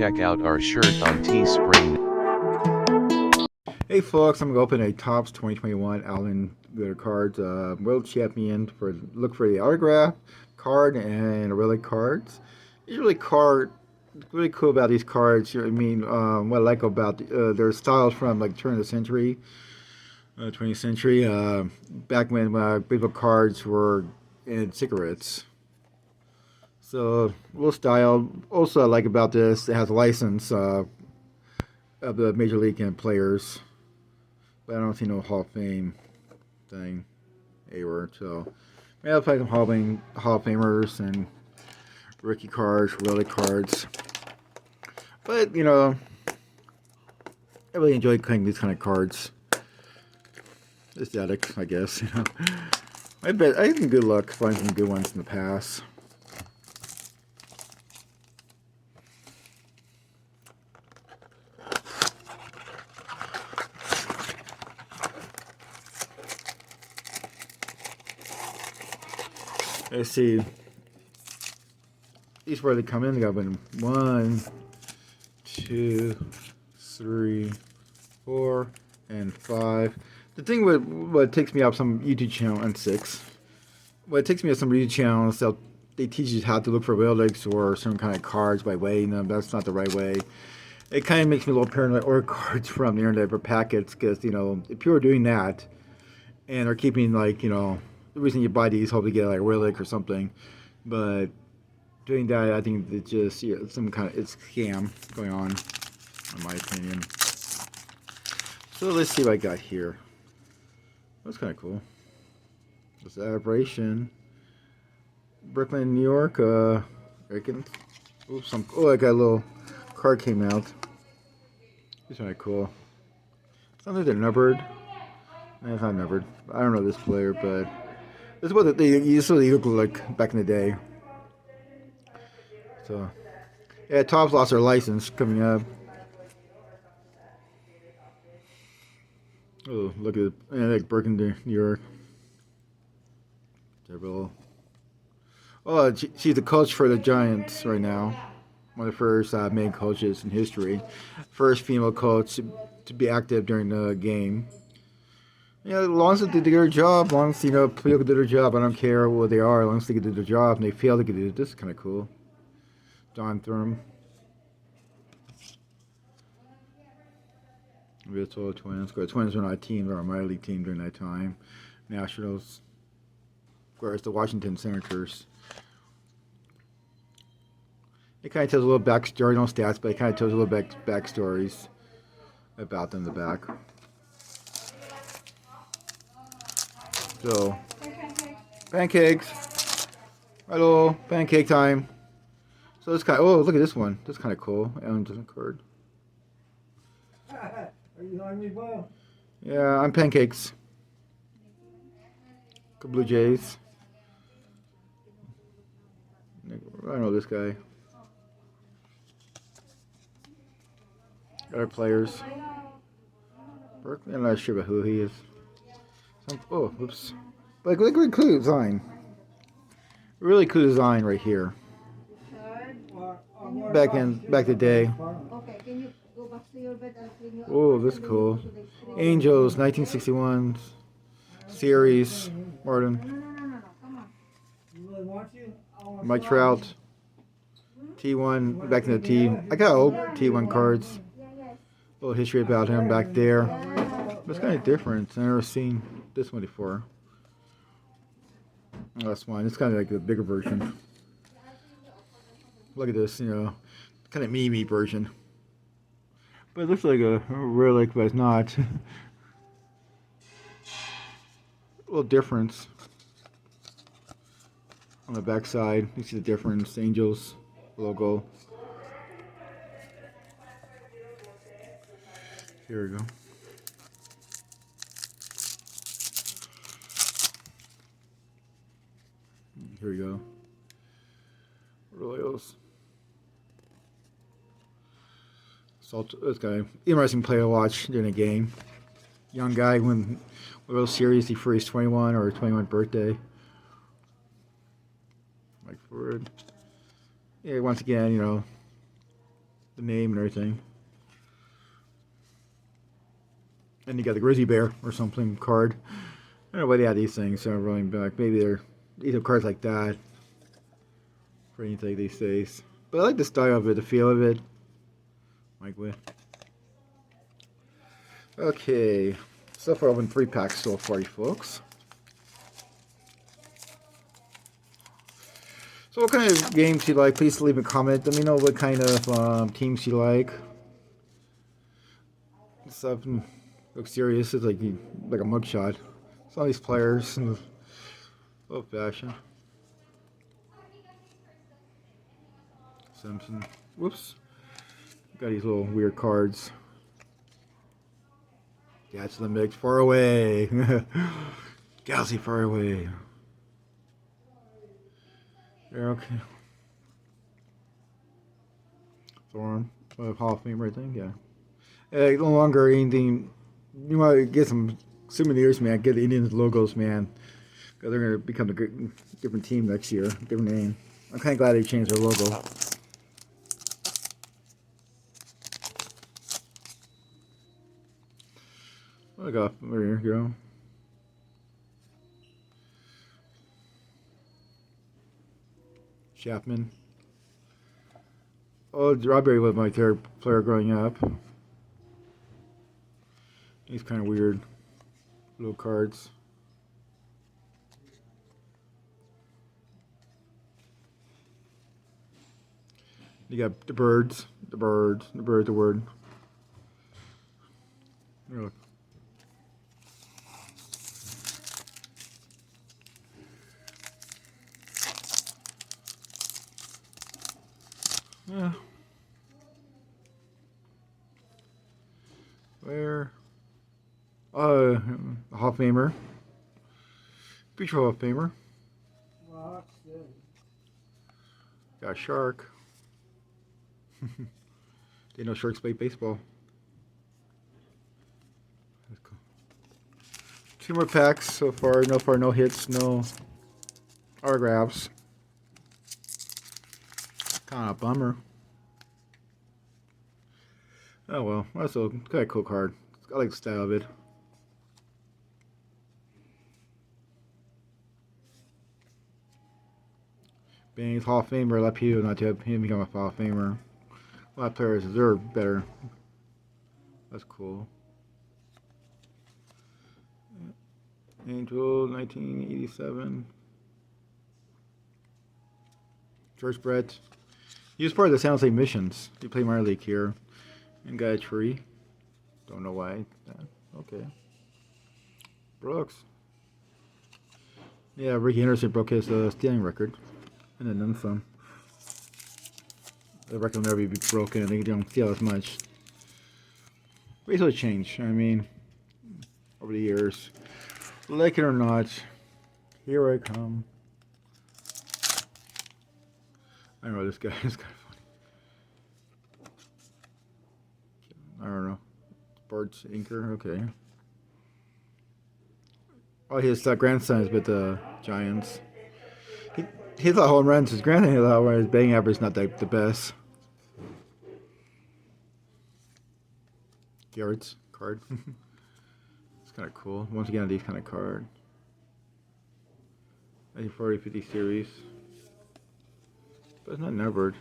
check out our shirt on Tespring. Hey folks, I'm gonna open a Topps 2021 Allen Glitter Cards World Champion for look for the autograph card and relic cards. It's really cool about these cards. I mean, what I like about their styles from like turn of the century, 20th century, back when baseball cards were in cigarettes. So a little style. Also, I like about this, it has a license of the major league and players. But I don't see no Hall of Fame thing anywhere. So maybe I'll play some Hall of Famers and rookie cards, relic cards. But you know, I really enjoy playing these kind of cards. Aesthetics, I guess. You know, I had some good luck finding some good ones in the past. Let's see. These where they come in. They got 1, 2, 3, 4, and 5. The thing with what takes me off some YouTube channel and 6. What takes me off some YouTube channels, they teach you how to look for relics or some kind of cards by weighing them. That's not the right way. It kind of makes me a little paranoid. Order cards from the internet for packets because you know if people are doing that and are keeping like you know. The reason you buy these, hope to get like a relic or something, but doing that, I think it's just some kind of scam going on, in my opinion. So let's see what I got here. That's kind of cool. This aberration, Brooklyn, New York. Oops, I got a little card came out. It's kind of cool. Sounds like they're numbered. No, it's not numbered. I don't know this player, but. This is what they usually look like back in the day. So, yeah, Topps lost their license coming up. Oh, look at it. Yeah, like Burgundy, New York. Terrible. Oh, she's the coach for the Giants right now. One of the first main coaches in history. First female coach to be active during the game. Yeah, as long as they do their job, as long as, you know, people do their job, I don't care what they are, as long as they can do their job and they fail to do it. This is kind of cool. Don Thurm. Virtual Twins. The Twins were not a team, they were a minor league team during that time. Nationals. Whereas the Washington Senators. It kind of tells a little backstory, no stats, but it kind of tells a little backstories about them in the back. So, pancakes. Hello, pancake time. So this kind of, oh, look at this one. That's kind of cool. Alan doesn't card. Are you on me, Bo? Yeah, I'm pancakes. Good Blue Jays. I don't know this guy. Other players. Berkeley, I'm not sure about who he is. Oh, whoops. But look at cool design. Really cool design right here. Back in the day. Oh, this is cool. Angels, 1961 series. Martin. Mike Trout. T1, back in the T. I got old T1 cards. A little history about him back there. It's kind of different. I've never seen this one before. Oh, that's one. It's kind of like the bigger version. Look at this, you know, kind of meme version. But it looks like a relic, but it's not. A little difference on the back side. You see the difference. Angels logo. Here we go. Here we go. Royals. This guy, interesting player to watch during a game. Young guy win World Series for his 21 or 21 birthday. Mike Ford. Yeah, once again, you know, the name and everything. And you got the grizzly bear or something card. I don't know why they had these things. So I'm rolling back. Maybe these are cards like that for anything these days. But I like the style of it, the feel of it. Like with. Okay, so far I opened 3 packs so far, you folks. So what kind of games you like? Please leave a comment. Let me know what kind of teams you like. Stuff looks serious. It's like a mugshot. Some of these players in old fashion. Simpson. Whoops. Got these little weird cards. Catch the mix far away. Galaxy far away. Yeah, okay. Thorn. Hall of Fame right thing, yeah. No longer anything. You want to get some souvenirs, man. Get the Indians logos, man. Because they're going to become a different team next year. Different name. I'm kind of glad they changed their logo. What I got? There you go. Chapman. Oh, Strawberry was my third player growing up. These kind of weird little cards. You got the birds, the word. Look. Yeah. Where? Hall of Famer. Future Hall of Famer. Got a shark. Didn't know sharks play baseball. That's cool. 2 more packs so far. No hits, no autographs. Kind of a bummer. Oh well, that's a kind of cool card. I like the style of it. Being Hall of Famer, a lot of people not to have him become a Hall of Famer. A lot of players deserve better. That's cool. Angel, 1987. George Brett. He was part of the San Jose Missions. He played minor league here. And got a tree. Don't know why. Okay. Brooks. Yeah, Ricky Henderson broke his stealing record. And then some. The record will never be broken and they don't steal as much. Basically changed. I mean, over the years. Like it or not, here I come. I don't know, this guy is kind of funny. I don't know. Bart's Inker, okay. Oh, his grandson is with the Giants. He hits a lot of home runs. His grandson hits a lot of home runs. His batting average is not the best. Garrett's card. It's kind of cool. Once again, these kind of card. 1940-50 series. But it's not numbered.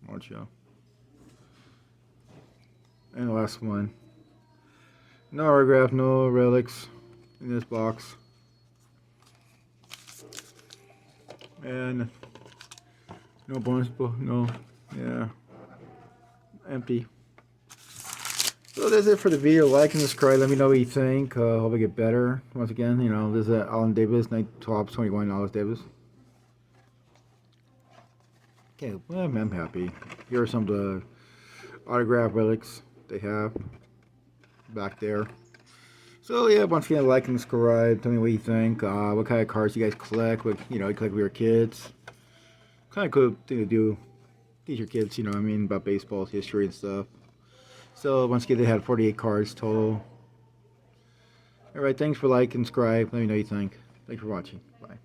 Watch out. And the last one. No autograph, no relics in this box. And no bonus book, no. Yeah. Empty. So that's it for the video. Like and subscribe. Let me know what you think. Hope I get better. Once again, you know, this is Alan Davis, Night Tops 21, Alice Davis. Okay, well, I'm happy. Here are some of the autograph relics they have back there. So yeah, once again, like and subscribe. Tell me what you think. What kind of cards you guys collect? What you collect when we were kids. Kind of cool thing to do. Teach your kids, you know what I mean, about baseball history and stuff. So once again, they had 48 cards total. Alright, thanks for liking and subscribe. Let me know what you think. Thanks for watching. Bye.